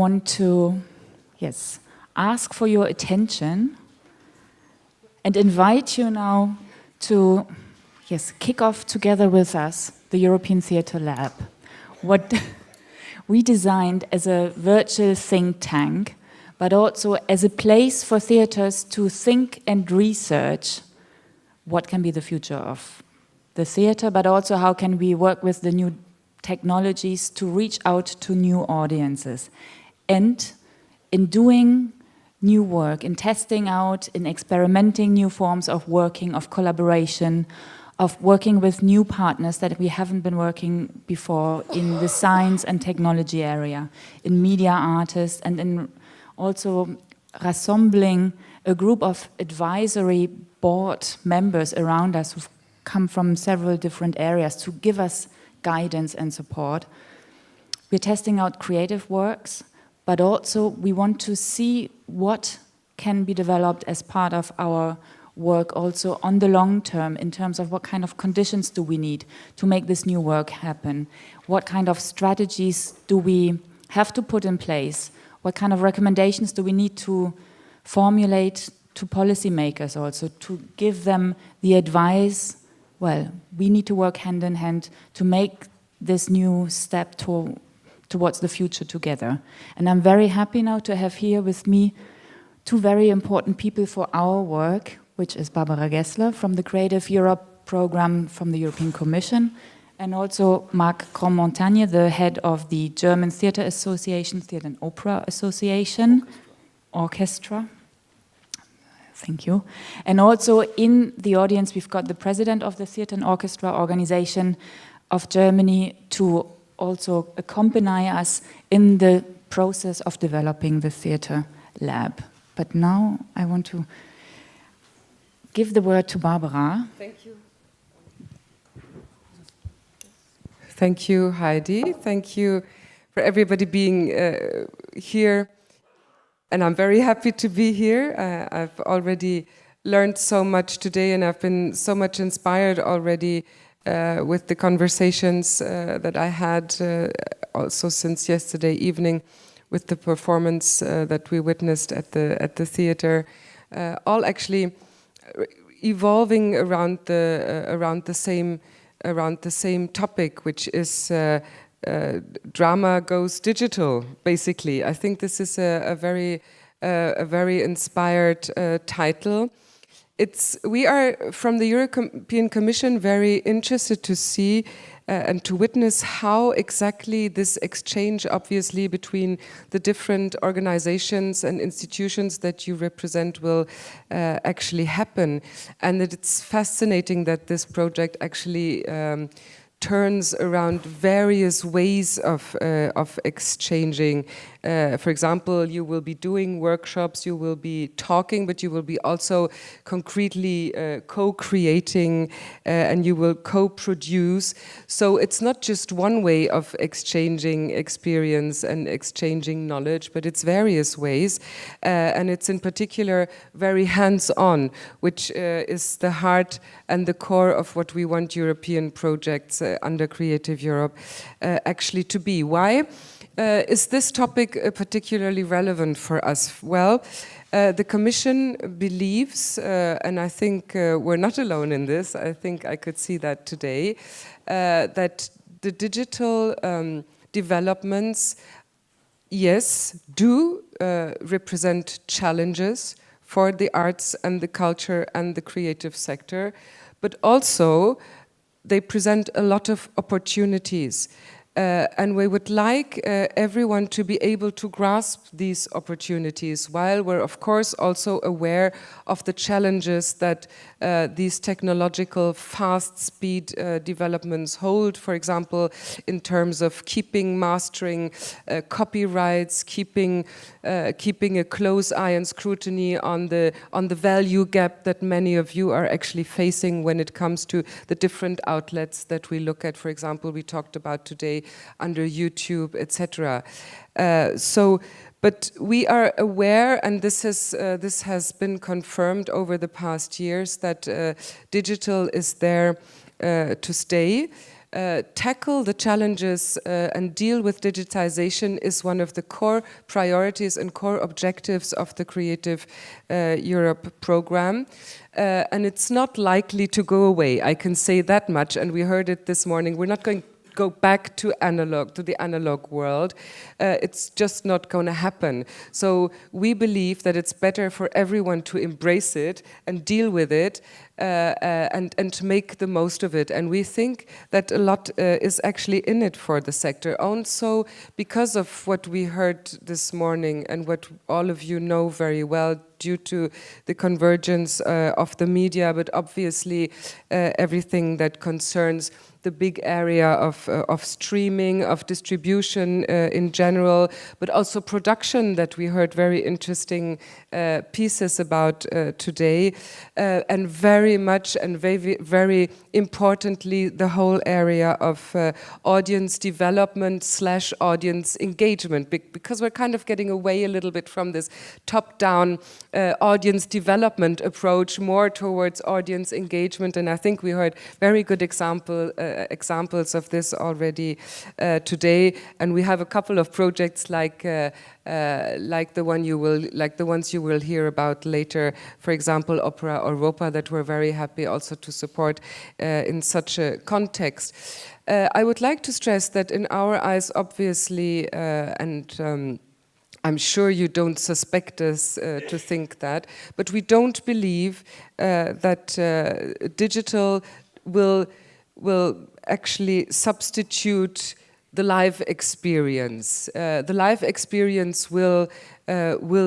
want to, yes, ask for your attention and invite you now to, yes, kick off together with us the European Theatre Lab. What we designed as a virtual think tank, but also as a place for theatres to think and research what can be the future of the theatre, but also how can we work with the new technologies to reach out to new audiences. And in doing new work, in testing out, in experimenting new forms of working, of collaboration, of working with new partners that we haven't been working before in the science and technology area, in media artists, and in also rassembling a group of advisory board members around us who've come from several different areas to give us guidance and support. We're testing out creative works, but also we want to see what can be developed as part of our work also on the long term, in terms of what kind of conditions do we need to make this new work happen? What kind of strategies do we have to put in place? What kind of recommendations do we need to formulate to policymakers also, to give them the advice? Well, we need to work hand in hand to make this new step towards the future together. And I'm very happy now to have here with me two very important people for our work, which is Barbara Gessler from the Creative Europe program from the European Commission, and also Marc Grandmontagne, the head of the German Theatre Association, Theatre and Opera Association, Orchestra. Thank you. And also in the audience, we've got the president of the Theatre and Orchestra Organization of Germany to also accompany us in the process of developing the Theatre Lab. But now I want to give the word to Barbara. Thank you. Thank you, Heidi. Thank you for everybody being here. And I'm very happy to be here. I've already learned so much today, and I've been so much inspired already with the conversations that I had also since yesterday evening with the performance that we witnessed at the theater. All actually evolving around the same topic, which is drama goes digital. Basically, I think this is a very inspired title. We are from the European Commission very interested to see and to witness how exactly this exchange, obviously, between the different organizations and institutions that you represent will actually happen. And it's fascinating that this project actually turns around various ways of exchanging. For example, you will be doing workshops, you will be talking, but you will be also concretely co-creating and you will co-produce. So it's not just one way of exchanging experience and exchanging knowledge, but it's various ways. And it's in particular very hands-on, which is the heart and the core of what we want European projects under Creative Europe actually to be. Why? Is this topic particularly relevant for us? Well, the Commission believes, and I think we're not alone in this, I think I could see that today, that the digital developments, yes, do represent challenges for the arts and the culture and the creative sector, but also they present a lot of opportunities. And we would like everyone to be able to grasp these opportunities, while we're of course also aware of the challenges that these technological fast speed developments hold, for example, in terms of mastering copyrights, keeping a close eye and scrutiny on the value gap that many of you are actually facing when it comes to the different outlets that we look at. For example, we talked about today under YouTube, etc. But we are aware, and this has been confirmed over the past years, that digital is there to stay. tackle the challenges and deal with digitization is one of the core priorities and core objectives of the Creative Europe program. And it's not likely to go away, I can say that much, and we heard it this morning. We're not going to go back to the analog world. It's just not going to happen. So we believe that it's better for everyone to embrace it and deal with it and to make the most of it. And we think that a lot is actually in it for the sector. Also because of what we heard this morning and what all of you know very well, due to the convergence of the media, but obviously everything that concerns the big area of streaming, of distribution in general, but also production that we heard very interesting pieces about today, and very much and very, very importantly, the whole area of audience development / audience engagement, because we're kind of getting away a little bit from this top-down audience development approach, more towards audience engagement, and I think we heard very good examples of this already today, and we have a couple of projects like the ones you will hear about later, for example, Opera Europa, that we're very happy also to support in such a context. I would like to stress that in our eyes, obviously, and I'm sure you don't suspect us to think that, but we don't believe that digital will actually substitute the live experience. The live experience will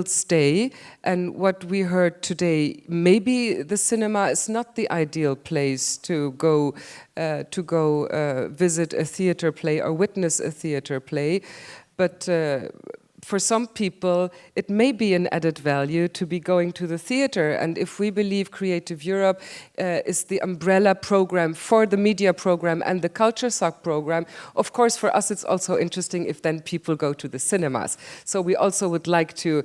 stay, and what we heard today, maybe the cinema is not the ideal place to go visit a theater play or witness a theater play, but for some people, it may be an added value to be going to the theater. And if we believe Creative Europe is the umbrella program for the media program and the Culture Sock program, of course, for us, it's also interesting if then people go to the cinemas. So we also would like to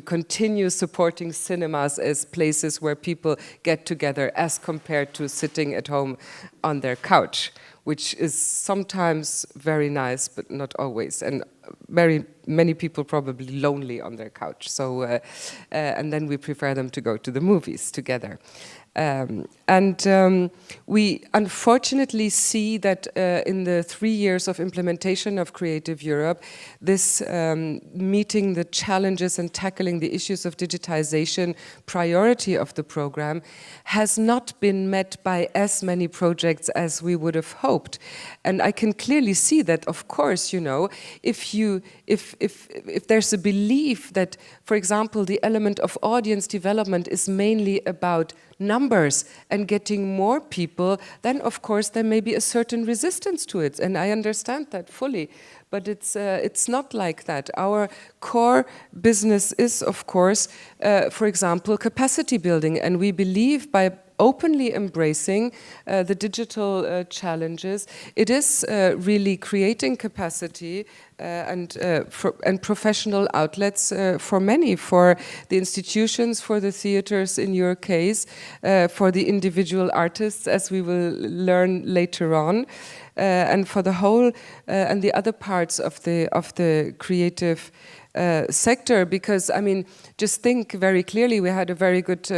continue supporting cinemas as places where people get together as compared to sitting at home on their couch, which is sometimes very nice, but not always. And very many people probably lonely on their couch. So, and then we prefer them to go to the movies together. We unfortunately see that in the 3 years of implementation of Creative Europe, this meeting the challenges and tackling the issues of digitization priority of the program has not been met by as many projects as we would have hoped. And I can clearly see that, of course, you know, if there's a belief that, for example, the element of audience development is mainly about numbers and getting more people, then of course there may be a certain resistance to it, and I understand that fully. But it's not like that. Our core business is, of course, for example, capacity building, and we believe by openly embracing the digital challenges, it is really creating capacity and professional outlets for many, for the institutions, for the theaters in your case, for the individual artists, as we will learn later on, and for the whole and the other parts of the creative sector. Because, I mean, just think very clearly, we had a very good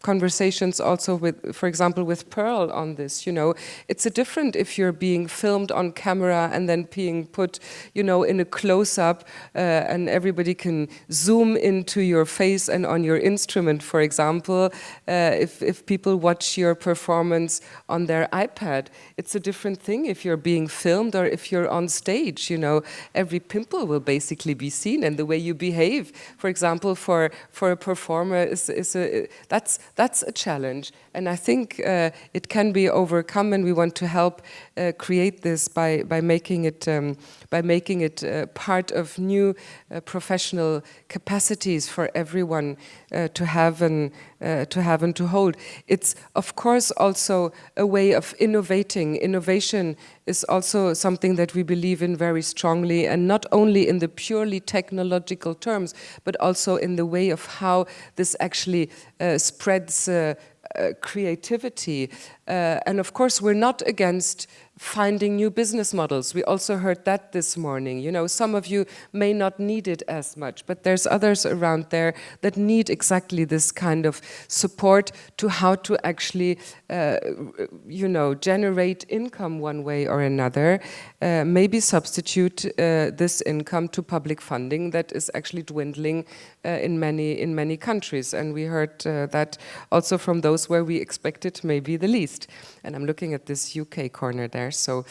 conversations also with, for example, with Pearl on this, you know. It's a different if you're being filmed on camera and then being put, you know, in a close-up and everybody can zoom into your face and on your instrument, for example. If people watch your performance on their iPad, it's a different thing if you're being filmed or if you're on stage, you know. Every pimple will basically be seen, and the way you behave, for example, for a performer that's a challenge, and I think it can be overcome, and we want to help create this by making it part of new professional capacities for everyone to have and to hold. It's of course also a way of innovating. Innovation is also something that we believe in very strongly, and not only in the purely technological terms, but also in the way of how this actually spreads creativity. And of course, we're not against finding new business models. We also heard that this morning. You know, some of you may not need it as much, but there's others around there that need exactly this kind of support to how to actually, you know, generate income one way or another, maybe substitute this income to public funding that is actually dwindling in many countries. And we heard that also from those where we expected maybe the least. And I'm looking at this UK corner there. So,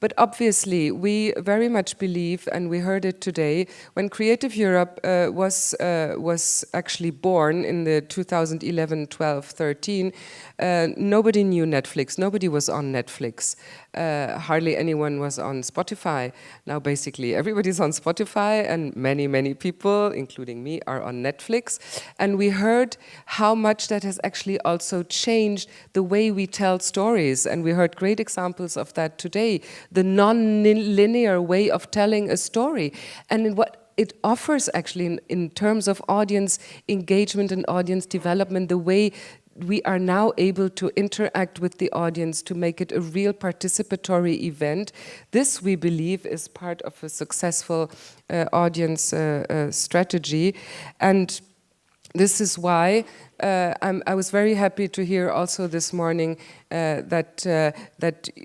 but obviously, we very much believe, and we heard it today, when Creative Europe was actually born in the 2011, 12, 13, nobody knew Netflix. Nobody was on Netflix. Hardly anyone was on Spotify. Now, basically, everybody's on Spotify, and many people, including me, are on Netflix. And we heard how much that has actually also changed the way we tell stories. And we heard great examples of that today. The non-linear way of telling a story. And in what it offers actually in terms of audience engagement and audience development, the way we are now able to interact with the audience to make it a real participatory event. This, we believe, is part of a successful audience strategy. And this is why I was very happy to hear also this morning that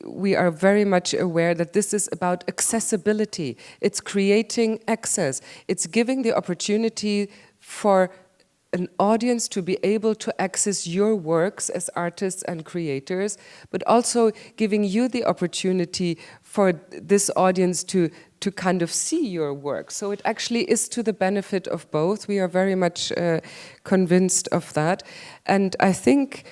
we are very much aware that this is about accessibility. It's creating access. It's giving the opportunity for an audience to be able to access your works as artists and creators, but also giving you the opportunity for this audience to kind of see your work. So it actually is to the benefit of both. We are very much convinced of that. And I think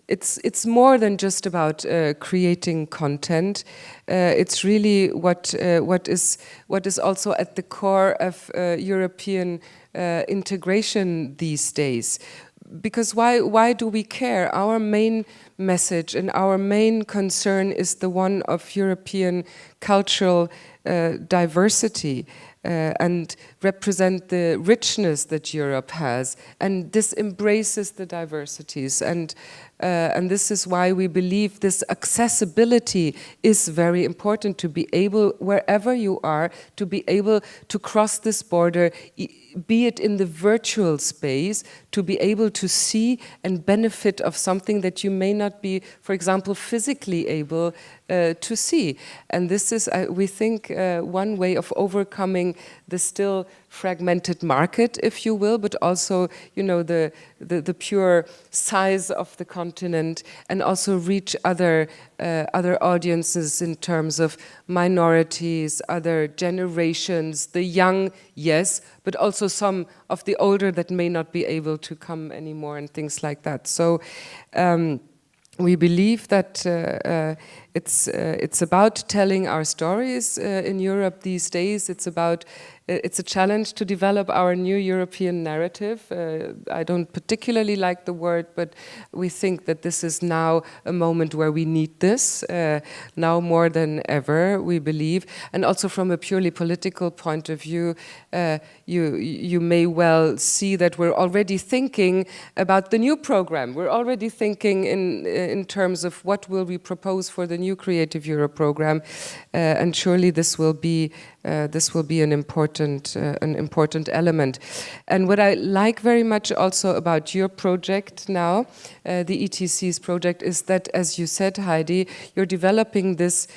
it's more than just about creating content. It's really what is also at the core of European integration these days. Because why do we care? Our main message and our main concern is the one of European cultural diversity and represent the richness that Europe has. And this embraces the diversities. And this is why we believe this accessibility is very important, to be able, wherever you are, to be able to cross this border, be it in the virtual space, to be able to see and benefit of something that you may not be, for example, physically able to see. And this is, we think, one way of overcoming the still fragmented market, if you will, but also, you know, the pure size of the continent, and also reach other audiences in terms of minorities, other generations, the young, yes, but also some of the older that may not be able to come anymore and things like that. So we believe that it's about telling our stories in Europe these days. It's a challenge to develop our new European narrative. I don't particularly like the word, but we think that this is now a moment where we need this, now more than ever, we believe. And also from a purely political point of view, you may well see that we're already thinking about the new program. We're already thinking in terms of what will we propose for the new Creative Europe program, and surely this will be an important element. And what I like very much also about your project now, the ETC's project, is that, as you said, Heidi, you're developing this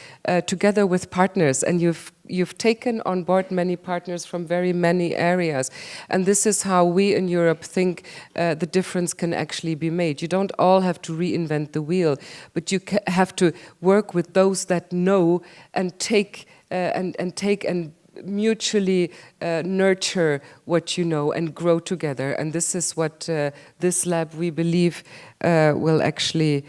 together with partners, and you've taken on board many partners from very many areas. And this is how we in Europe think the difference can actually be made. You don't all have to reinvent the wheel, but you have to work with those that know and take and mutually nurture what you know and grow together. And this is what this lab, we believe, will actually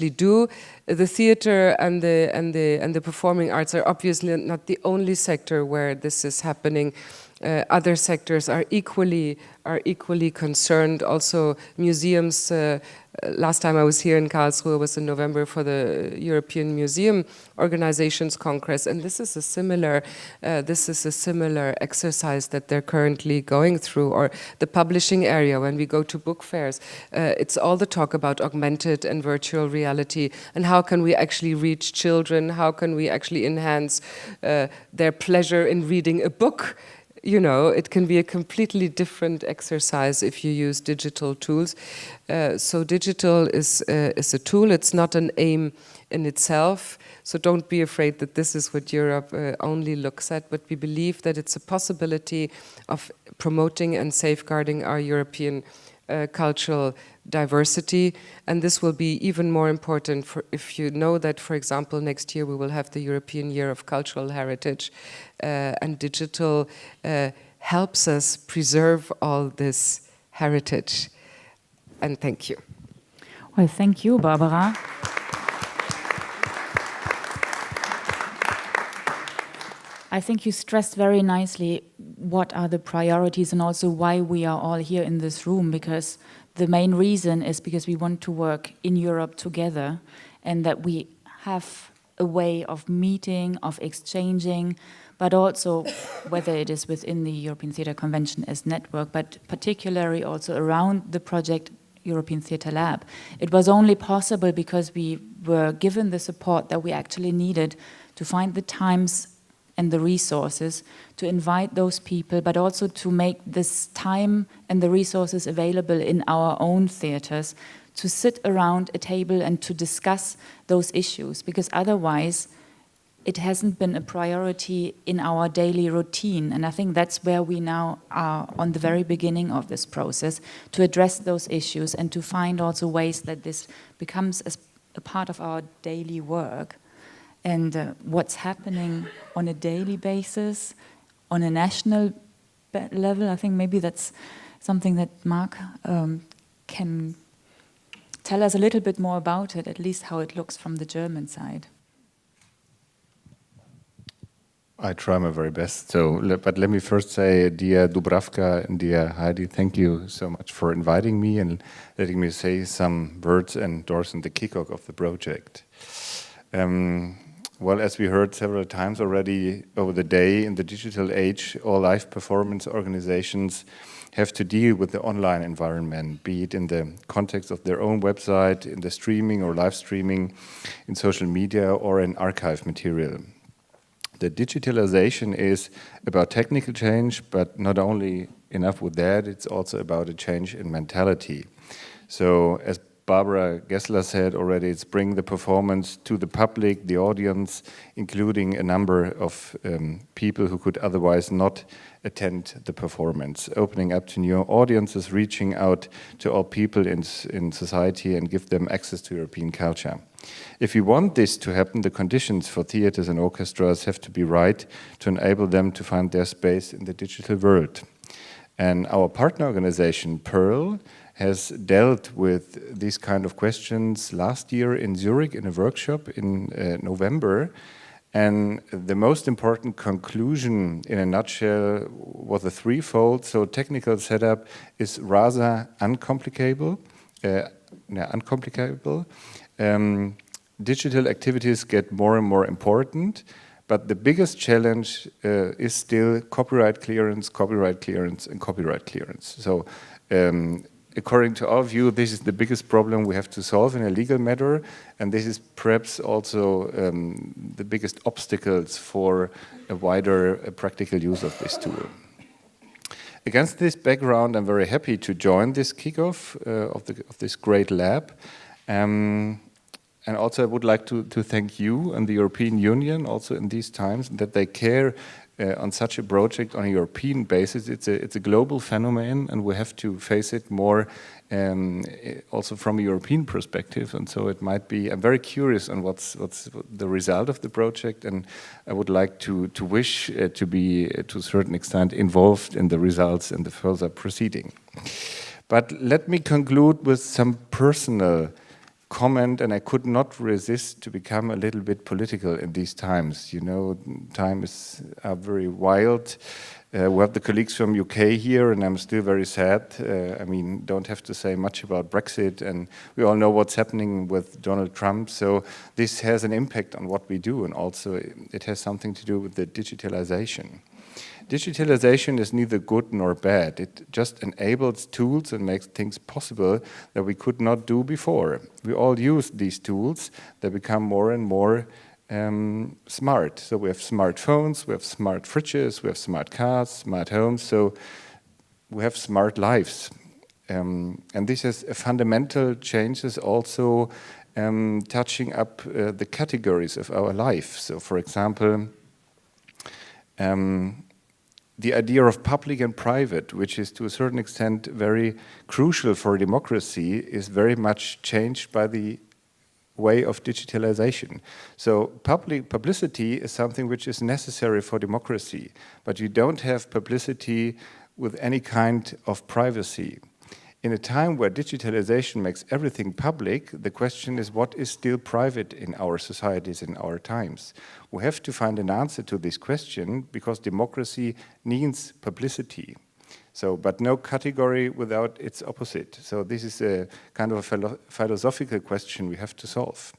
do. The theater and the performing arts are obviously not the only sector where this is happening. other sectors are equally concerned. Also, museums. Last time I was here in Karlsruhe was in November for the European Museum Organizations Congress, and this is a similar exercise that they're currently going through. Or the publishing area, when we go to book fairs, it's all the talk about augmented and virtual reality, and how can we actually reach children? How can we actually enhance their pleasure in reading a book? You know, it can be a completely different exercise if you use digital tools. So digital is a tool. It's not an aim in itself. So don't be afraid that this is what Europe only looks at. But we believe that it's a possibility of promoting and safeguarding our European cultural diversity, and this will be even more important if you know that, for example, next year we will have the European Year of Cultural Heritage, and digital helps us preserve all this heritage. And thank you. Well, thank you, Barbara. I think you stressed very nicely what are the priorities and also why we are all here in this room, because the main reason is because we want to work in Europe together, and that we have a way of meeting, of exchanging, but also whether it is within the European Theatre Convention as network, but particularly also around the project European Theatre Lab. It was only possible because we were given the support that we actually needed to find the times and the resources to invite those people, but also to make this time and the resources available in our own theatres to sit around a table and to discuss those issues, because otherwise it hasn't been a priority in our daily routine. And I think that's where we now are on the very beginning of this process, to address those issues and to find also ways that this becomes as a part of our daily work. And what's happening on a daily basis, on a national level, I think maybe that's something that Marc can tell us a little bit more about it, at least how it looks from the German side. I try my very best. But let me first say, dear Dubravka and dear Heidi, thank you so much for inviting me and letting me say some words endorsing the kickoff of the project. Well, as we heard several times already over the day, in the digital age, all live performance organizations have to deal with the online environment, be it in the context of their own website, in the streaming or live streaming, in social media, or in archive material. The digitalization is about technical change, but not only enough with that, it's also about a change in mentality. So, as Barbara Gessler said already, it's bring the performance to the public, the audience, including a number of people who could otherwise not attend the performance, opening up to new audiences, reaching out to all people in society and give them access to European culture. If we want this to happen, the conditions for theaters and orchestras have to be right to enable them to find their space in the digital world. And our partner organization, Pearl, has dealt with these kind of questions last year in Zurich in a workshop in November. And the most important conclusion in a nutshell was a threefold. So technical setup is rather uncomplicable. Digital activities get more and more important. But the biggest challenge is still copyright clearance, and copyright clearance. So according to our view, this is the biggest problem we have to solve in a legal matter, and this is perhaps also the biggest obstacles for a wider practical use of this tool. Against this background, I'm very happy to join this kickoff of this great lab. And also I would like to thank you and the European Union also in these times that they care on such a project on a European basis. It's a global phenomenon, and we have to face it more also from a European perspective. And so it might be, I'm very curious on what's the result of the project, and I would like to wish to be to a certain extent involved in the results and the further proceeding. But let me conclude with some personal comment, and I could not resist to become a little bit political in these times. You know, times are very wild. We have the colleagues from UK here, and I'm still very sad. I mean, don't have to say much about Brexit, and we all know what's happening with Donald Trump. So this has an impact on what we do, and also it has something to do with the digitalization. Digitalization is neither good nor bad. It just enables tools and makes things possible that we could not do before. We all use these tools. They become more and more smart. So we have smartphones, we have smart fridges, we have smart cars, smart homes. So we have smart lives. And this has fundamental changes also touching up the categories of our life. So for example, the idea of public and private, which is to a certain extent very crucial for democracy, is very much changed by the way of digitalization. So publicity is something which is necessary for democracy, but you don't have publicity with any kind of privacy. In a time where digitalization makes everything public, the question is what is still private in our societies, in our times? We have to find an answer to this question because democracy needs publicity. So, but no category without its opposite. So this is a kind of a philosophical question we have to solve.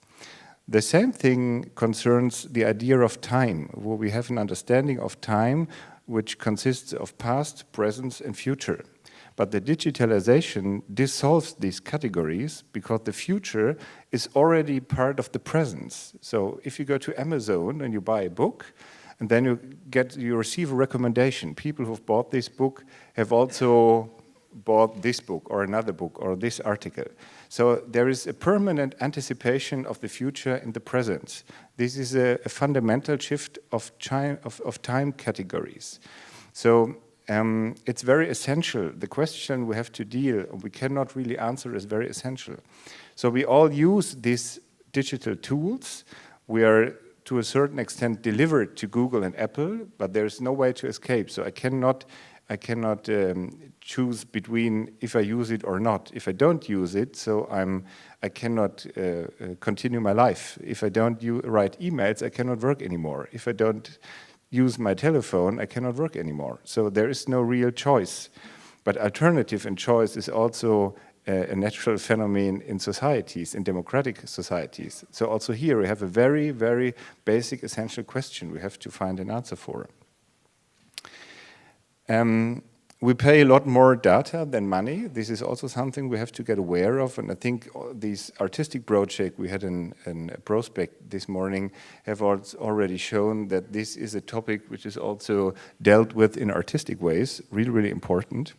The same thing concerns the idea of time, where we have an understanding of time which consists of past, present, and future. But the digitalization dissolves these categories because the future is already part of the present. So if you go to Amazon and you buy a book, and then you receive a recommendation. People who've bought this book have also bought this book or another book or this article. So there is a permanent anticipation of the future in the present. This is a fundamental shift of time categories. So it's very essential. The question we have to deal, we cannot really answer, is very essential. So we all use these digital tools. We are to a certain extent delivered to Google and Apple, but there's no way to escape. So I cannot choose between if I use it or not. If I don't use it, so I cannot continue my life. If I don't write emails, I cannot work anymore. If I don't use my telephone, I cannot work anymore. So there is no real choice. But alternative and choice is also a natural phenomenon in societies, in democratic societies. So also here we have a very, very basic, essential question we have to find an answer for. We pay a lot more data than money. This is also something we have to get aware of, and I think these artistic projects we had in Prospect this morning have already shown that this is a topic which is also dealt with in artistic ways, really, really important.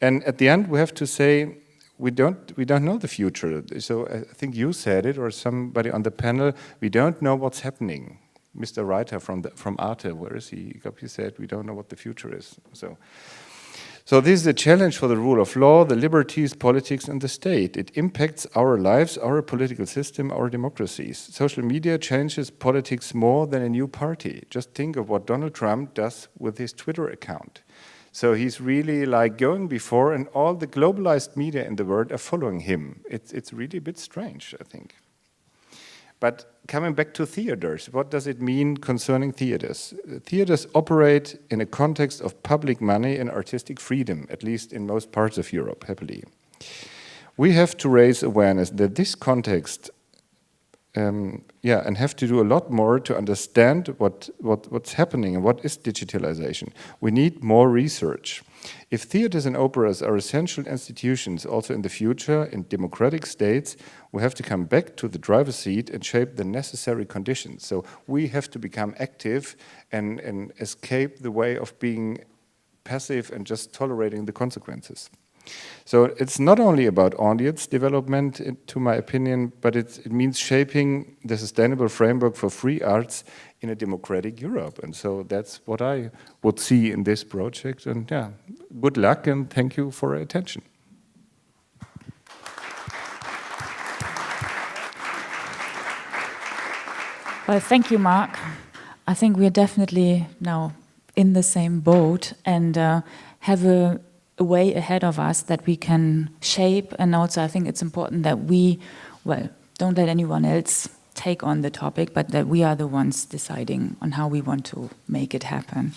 And at the end we have to say, we don't know the future. So I think you said it, or somebody on the panel. We don't know what's happening. Mr. Reiter from Arte, where is he? He said we don't know what the future is. So this is a challenge for the rule of law, the liberties, politics, and the state. It impacts our lives, our political system, our democracies. Social media changes politics more than a new party. Just think of what Donald Trump does with his Twitter account. So he's really like going before, and all the globalized media in the world are following him. It's really a bit strange, I think. But coming back to theaters, what does it mean concerning theaters? Theaters operate in a context of public money and artistic freedom, at least in most parts of Europe, happily. We have to raise awareness that this context and have to do a lot more to understand what's happening and what is digitalization. We need more research. If theaters and operas are essential institutions also in the future in democratic states, we have to come back to the driver's seat and shape the necessary conditions. So we have to become active and escape the way of being passive and just tolerating the consequences. So it's not only about audience development, to my opinion, but it means shaping the sustainable framework for free arts in a democratic Europe. And so that's what I would see in this project. And yeah, good luck and thank you for your attention. Well, thank you, Marc. I think we're definitely now in the same boat and have a way ahead of us that we can shape, and also I think it's important that we, well, don't let anyone else take on the topic, but that we are the ones deciding on how we want to make it happen.